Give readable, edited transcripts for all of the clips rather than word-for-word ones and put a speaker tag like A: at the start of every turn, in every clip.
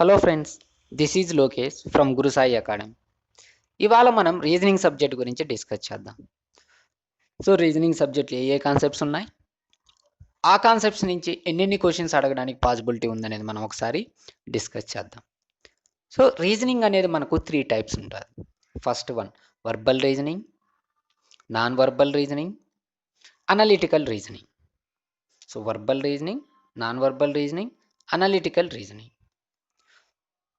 A: Hello friends, this is Lokesh from Gurusai academy. ఇవాళ మనం reasoning subject గురించి డిస్కస్ చేద్దాం. సో రీజనింగ్ సబ్జెక్ట్లో ఏ కాన్సెప్ట్స్ ఉన్నాయి, ఆ కాన్సెప్ట్స్ నుంచి ఎన్నెన్ని క్వశ్చన్స్ అడగడానికి పాసిబిలిటీ ఉందనేది మనం ఒకసారి డిస్కస్ చేద్దాం. సో రీజనింగ్ అనేది మనకు 3 టైప్స్ ఉంటుంది. First one verbal reasoning, non verbal reasoning, analytical reasoning. So verbal reasoning, non verbal reasoning, analytical reasoning.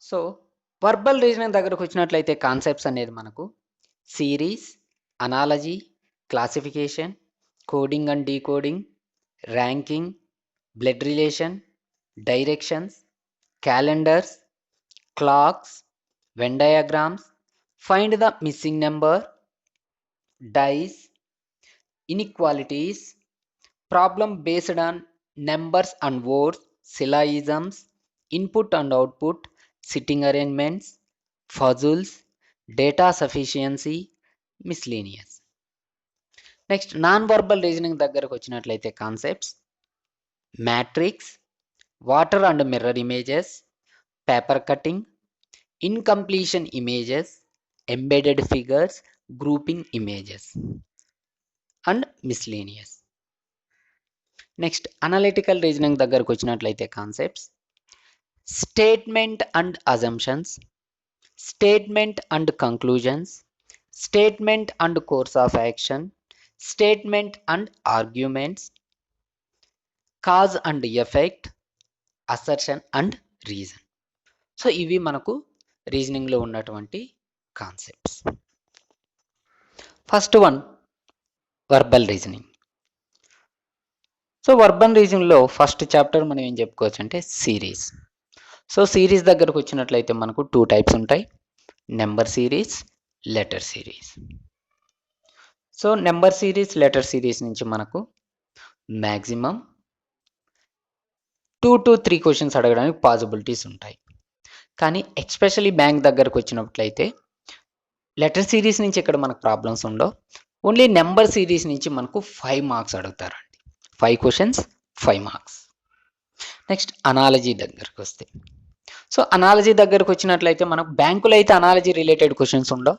A: So verbal reasoning దగ్గరకు వచ్చినట్లయితే కాన్సెప్ట్స్ అనేది మనకు series, analogy, classification, coding and decoding, ranking, blood relation, directions, calendars, clocks, Venn diagrams, find the missing number, dice, inequalities, problem based on numbers and words, syllogisms, input and output, sitting arrangements, puzzles, data sufficiency, miscellaneous. Next non verbal reasoning దగ్గరకు వచ్చినట్లయితే concepts matrix, water and mirror images, paper cutting, incompletion images, embedded figures, grouping images and miscellaneous. Next analytical reasoning దగ్గరకు వచ్చినట్లయితే concepts statement and assumptions, statement and conclusions, statement and course of action, statement and arguments, cause and effect, assertion and reason. So ఇవి మనకు రీజనింగ్లో ఉన్నటువంటి concepts. First one verbal reasoning. So verbal రీజనింగ్లో first chapter మనం ఏం చెప్పుకోవచ్చు అంటే series. So series దగ్గరకు వచ్చినట్లయితే మనకు 2 టైప్స్ ఉంటాయి, number series, letter series. So number series, letter series నుంచి మనకు మ్యాక్సిమం 2 to 3 క్వశ్చన్స్ అడగడానికి పాసిబిలిటీస్ ఉంటాయి. కానీ ఎక్స్పెషల్లీ బ్యాంక్ దగ్గరకు వచ్చినట్లయితే లెటర్ సిరీస్ నుంచి ఇక్కడ మనకు ప్రాబ్లమ్స్ ఉండవు. ఓన్లీ నెంబర్ సిరీస్ నుంచి మనకు 5 మార్క్స్ అడుగుతారండి. 5 క్వశ్చన్స్ 5 మార్క్స్. నెక్స్ట్ అనాలజీ దగ్గరకు వస్తే, సో అనాలజీ దగ్గరకు వచ్చినట్లయితే మనకు బ్యాంకులో అయితే అనాలజీ రిలేటెడ్ క్వశ్చన్స్ ఉండవు.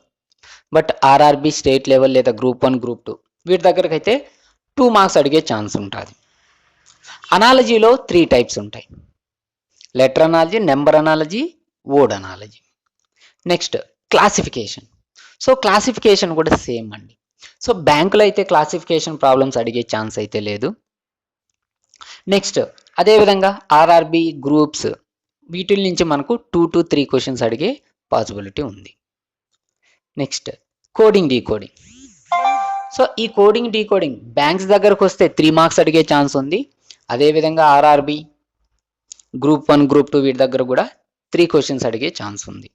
A: బట్ ఆర్ఆర్బి, స్టేట్ లెవెల్ లేదా గ్రూప్ 1, గ్రూప్ 2 వీటి దగ్గరకు అయితే 2 మార్క్స్ అడిగే ఛాన్స్ ఉంటుంది. అనాలజీలో 3 టైప్స్ ఉంటాయి, letter analogy, number analogy, word analogy. Next classification. So classification కూడా సేమ్ అండి. సో బ్యాంకులో అయితే క్లాసిఫికేషన్ ప్రాబ్లమ్స్ అడిగే ఛాన్స్ అయితే లేదు. నెక్స్ట్ అదేవిధంగా ఆర్ఆర్బి, గ్రూప్స్ వీటి నుంచి మనకు 2 to 3 క్వశ్చన్స్ అడిగే పాసిబిలిటీ ఉంది. Next coding decoding. సో ఈ కోడింగ్ డీకోడింగ్ బ్యాంక్స్ దగ్గరకు వస్తే 3 మార్క్స్ అడిగే ఛాన్స్ ఉంది. అదేవిధంగా ఆర్ఆర్బి, గ్రూప్ 1, గ్రూప్ 2 వీటి దగ్గర కూడా 3 క్వశ్చన్స్ అడిగే ఛాన్స్ ఉంది.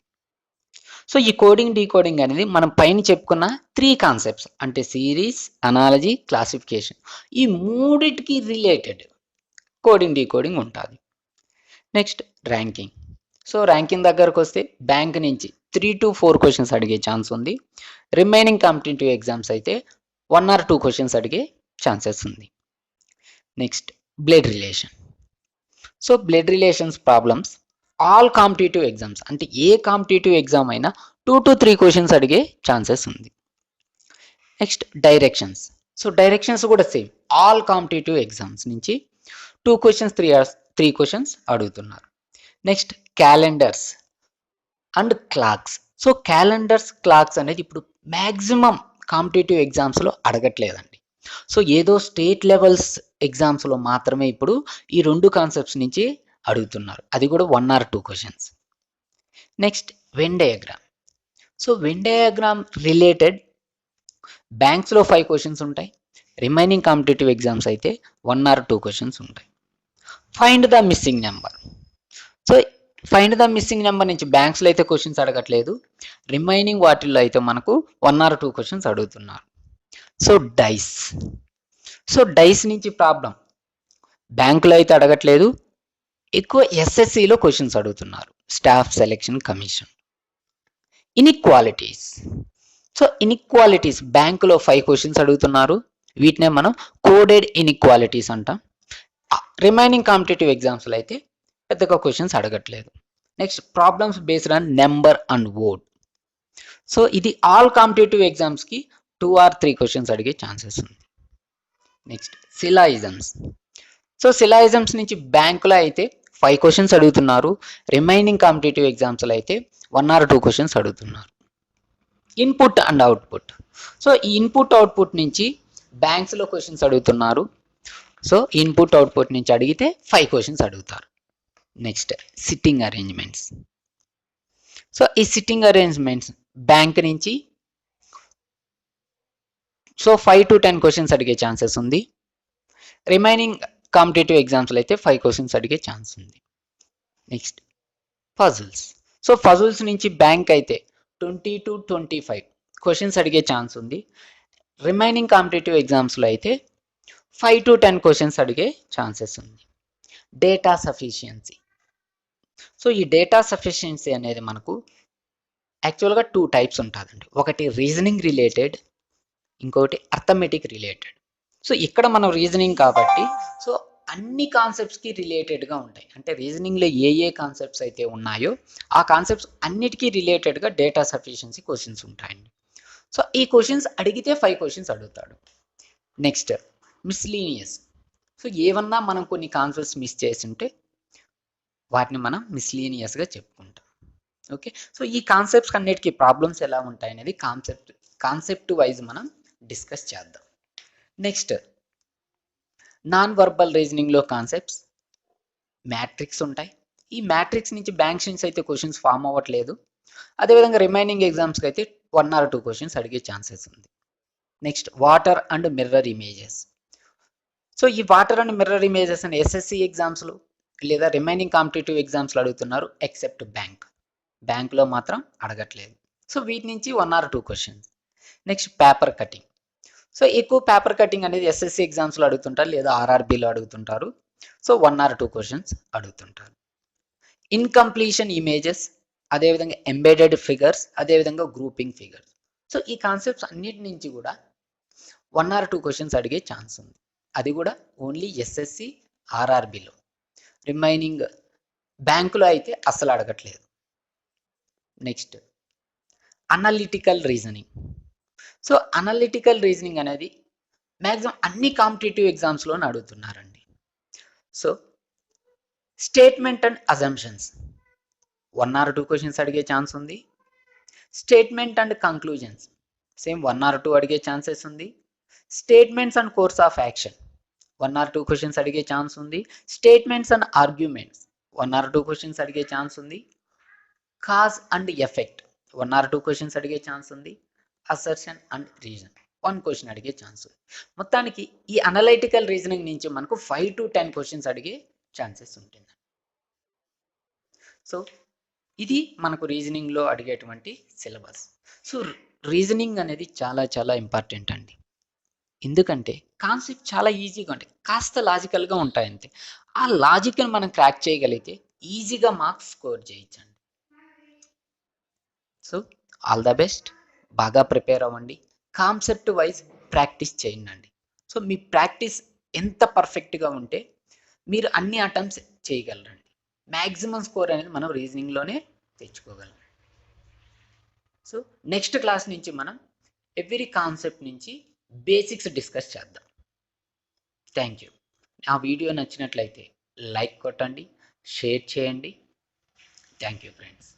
A: సో ఈ కోడింగ్ డీకోడింగ్ అనేది మనం పైన చెప్పుకున్న 3 కాన్సెప్ట్స్ అంటే సిరీస్, అనాలజీ, క్లాసిఫికేషన్ ఈ మూడిటికి రిలేటెడ్ కోడింగ్ డీకోడింగ్ ఉంటుంది. Next ranking. సో ర్యాంకింగ్ దగ్గరకు వస్తే బ్యాంక్ నుంచి 3 to 4 క్వశ్చన్స్ అడిగే ఛాన్స్ ఉంది. రిమైనింగ్ కాంపిటేటివ్ ఎగ్జామ్స్ అయితే 1 or 2 క్వశ్చన్స్ అడిగే ఛాన్సెస్ ఉంది. Next blood relation. So blood relations problems all competitive exams అంటే ఏ కాంపిటేటివ్ ఎగ్జామ్ అయినా 2 to 3 క్వశ్చన్స్ అడిగే ఛాన్సెస్ ఉంది. Next directions. సో డైరెక్షన్స్ కూడా సేమ్ ఆల్ కాంపిటేటివ్ ఎగ్జామ్స్ నుంచి 2 క్వశ్చన్స్ 3 క్వశ్చన్స్ అడుగుతున్నారు. Next calendars and clocks. So calendars, clocks అనేది ఇప్పుడు maximum competitive ఎగ్జామ్స్లో అడగట్లేదండి. సో ఏదో స్టేట్ లెవెల్స్ ఎగ్జామ్స్లో మాత్రమే ఇప్పుడు ఈ 2 కాన్సెప్ట్స్ నుంచి అడుగుతున్నారు, అది కూడా 1 or 2 questions. Next Venn diagram. So Venn diagram related బ్యాంక్స్లో 5 క్వశ్చన్స్ ఉంటాయి, రిమైనింగ్ కాంపిటేటివ్ ఎగ్జామ్స్ అయితే 1 or 2 క్వశ్చన్స్ ఉంటాయి. Find the missing number. So find the missing number నుంచి బ్యాంక్స్లో అయితే క్వశ్చన్స్ అడగట్లేదు, రిమైనింగ్ వాటిల్లో అయితే మనకు 1 or 2 క్వశ్చన్స్ అడుగుతున్నారు. So dice. సో డైస్ నుంచి ప్రాబ్లం బ్యాంకులో అయితే అడగట్లేదు, ఎక్కువ ఎస్ఎస్సిలో క్వశ్చన్స్ అడుగుతున్నారు, staff selection commission. Inequalities. So inequalities బ్యాంకులో 5 క్వశ్చన్స్ అడుగుతున్నారు, వీటినే మనం కోడెడ్ ఇన్ఈక్వాలిటీస్ అంటాం. రిమైనింగ్ కాంపిటేటివ్ ఎగ్జామ్స్లో అయితే పెద్దగా క్వశ్చన్స్ అడగట్లేదు. Next problems based on number and word. So ఇది ఆల్ కాంపిటేటివ్ ఎగ్జామ్స్కి 2 or 3 క్వశ్చన్స్ అడిగే ఛాన్సెస్ ఉంది. Next syllogisms. సో సిలాయిజమ్స్ నుంచి బ్యాంకులో అయితే 5 క్వశ్చన్స్ అడుగుతున్నారు. రిమైనింగ్ కాంపిటేటివ్ ఎగ్జామ్స్లో అయితే 1 or 2 క్వశ్చన్స్ అడుగుతున్నారు. Input and output. సో ఈ ఇన్పుట్ అవుట్పుట్ నుంచి బ్యాంక్స్లో క్వశ్చన్స్ అడుగుతున్నారు. సో ఇన్పుట్ అవుట్పుట్ నుంచి అడిగితే 5 క్వశ్చన్స్ అడుగుతారు. Next sitting arrangements. సో ఈ సిట్టింగ్ అరేంజ్మెంట్స్ బ్యాంక్ నుంచి సో 5 to 10 క్వశ్చన్స్ అడిగే ఛాన్సెస్ ఉంది. రిమైనింగ్ కాంపిటేటివ్ ఎగ్జామ్స్లో అయితే 5 క్వశ్చన్స్ అడిగే ఛాన్స్ ఉంది. Next puzzles. సో పజిల్స్ నుంచి బ్యాంక్ అయితే 20 to 25 క్వశ్చన్స్ అడిగే ఛాన్స్ ఉంది. రిమైనింగ్ కాంపిటేటివ్ ఎగ్జామ్స్లో అయితే 5 to 10 క్వశ్చన్స్ అడిగే ఛాన్సెస్ ఉంది. Data sufficiency. సో ఈ డేటా సఫిషియన్సీ అనేది మనకు యాక్చువల్గా 2 టైప్స్ ఉంటుందండి. ఒకటి రీజనింగ్ రిలేటెడ్, ఇంకొకటి అర్థమెటిక్ రిలేటెడ్. సో ఇక్కడ మనం రీజనింగ్ కాబట్టి సో అన్ని కాన్సెప్ట్స్కి రిలేటెడ్గా ఉంటాయి. అంటే రీజనింగ్లో ఏ కాన్సెప్ట్స్ అయితే ఉన్నాయో ఆ కాన్సెప్ట్స్ అన్నిటికీ రిలేటెడ్గా డేటా సఫిషియన్సీ క్వశ్చన్స్ ఉంటాయండి. సో ఈ క్వశ్చన్స్ అడిగితే 5 క్వశ్చన్స్ అడుగుతాడు. Next miscellaneous. సో ఏమన్నా మనం కొన్ని కాన్సెప్ట్స్ మిస్ చేసి ఉంటే వాటిని మనం మిస్లీనియస్గా చెప్పుకుంటాం. ఓకే. సో ఈ కాన్సెప్ట్స్ అన్నిటికీ ప్రాబ్లమ్స్ ఎలా ఉంటాయి అనేది కాన్సెప్ట్ వైజ్ మనం డిస్కస్ చేద్దాం. నెక్స్ట్ నాన్ వర్బల్ రీజనింగ్లో కాన్సెప్ట్స్ మ్యాట్రిక్స్ ఉంటాయి. ఈ మ్యాట్రిక్స్ నుంచి బ్యాంక్ షీట్స్ అయితే క్వశ్చన్స్ ఫామ్ అవ్వట్లేదు. అదేవిధంగా రిమైనింగ్ ఎగ్జామ్స్కి అయితే 1 or 2 క్వశ్చన్స్ అడిగే ఛాన్సెస్ ఉంది. Next water and mirror images. So ఈ వాటర్ అండ్ మిర్రర్ ఇమేజెస్ అని ఎస్ఎస్సి ఎగ్జామ్స్లో లేదా రిమైనింగ్ కాంపిటేటివ్ ఎగ్జామ్స్లో అడుగుతున్నారు ఎక్సెప్ట్ బ్యాంక్లో మాత్రం అడగట్లేదు. సో వీటి నుంచి 1 or 2 questions. Next paper cutting. So ఎక్కువ పేపర్ కటింగ్ అనేది ఎస్ఎస్సి ఎగ్జామ్స్లో అడుగుతుంటారు లేదా ఆర్ఆర్బిలో అడుగుతుంటారు. సో 1 or 2 క్వశ్చన్స్ అడుగుతుంటారు. ఇన్కంప్లీషన్ ఇమేజెస్, అదేవిధంగా ఎంబెడెడ్ ఫిగర్స్, అదేవిధంగా గ్రూపింగ్ ఫిగర్స్. సో ఈ కాన్సెప్ట్స్ అన్నిటి నుంచి కూడా 1 or 2 క్వశ్చన్స్ అడిగే ఛాన్స్ ఉంది. అది కూడా ఓన్లీ ఎస్ఎస్సి ఆర్ఆర్బిలో. రిమైనింగ్ బ్యాంకులో అయితే అస్సలు అడగట్లేదు. Next analytical reasoning. So analytical reasoning అనేది మ్యాక్సిమం అన్ని కాంపిటేటివ్ ఎగ్జామ్స్లోనే అడుగుతున్నారండి. So statement and assumptions 1 or 2 questions అడిగే ఛాన్స్ ఉంది. Statement and conclusions same 1 or 2 అడిగే ఛాన్సెస్ ఉంది. Statements and course of action 1 or 2 questions అడిగే ఛాన్స్ ఉంది. Statements and arguments 1 or 2 questions అడిగే ఛాన్స్ ఉంది. Cause and effect 1 or 2 questions అడిగే chance ఉంది. అసర్షన్ అండ్ రీజన్ 1 క్వశ్చన్ అడిగే ఛాన్స్ ఉంది. మొత్తానికి ఈ అనలైటికల్ రీజనింగ్ నుంచి మనకు 5 to 10 క్వశ్చన్స్ అడిగే ఛాన్సెస్ ఉంటుంది. సో ఇది మనకు రీజనింగ్లో అడిగేటువంటి సిలబస్. సో రీజనింగ్ అనేది చాలా చాలా ఇంపార్టెంట్ అండి. ఎందుకంటే కాన్సెప్ట్ చాలా ఈజీగా ఉంటాయి, కాస్త లాజికల్గా ఉంటాయి అంతే. ఆ లాజిక్ని మనం క్రాక్ చేయగలిగితే ఈజీగా మార్క్స్ స్కోర్ చేయొచ్చండి. So all the best. బాగా ప్రిపేర్ అవ్వండి. కాన్సెప్ట్ వైజ్ ప్రాక్టీస్ చేయండి. సో మీ ప్రాక్టీస్ ఎంత పర్ఫెక్ట్గా ఉంటే మీరు అన్ని అటెంప్ట్స్ చేయగలరండి. మ్యాక్సిమం స్కోర్ అనేది మనం రీజనింగ్లోనే తెచ్చుకోగలం. సో నెక్స్ట్ క్లాస్ నుంచి మనం ఎవ్రీ కాన్సెప్ట్ నుంచి బేసిక్స్ డిస్కస్ చేద్దాం. Thank you. ఆ వీడియో నచ్చినట్లయితే లైక్ కొట్టండి, షేర్ చేయండి. Thank you friends.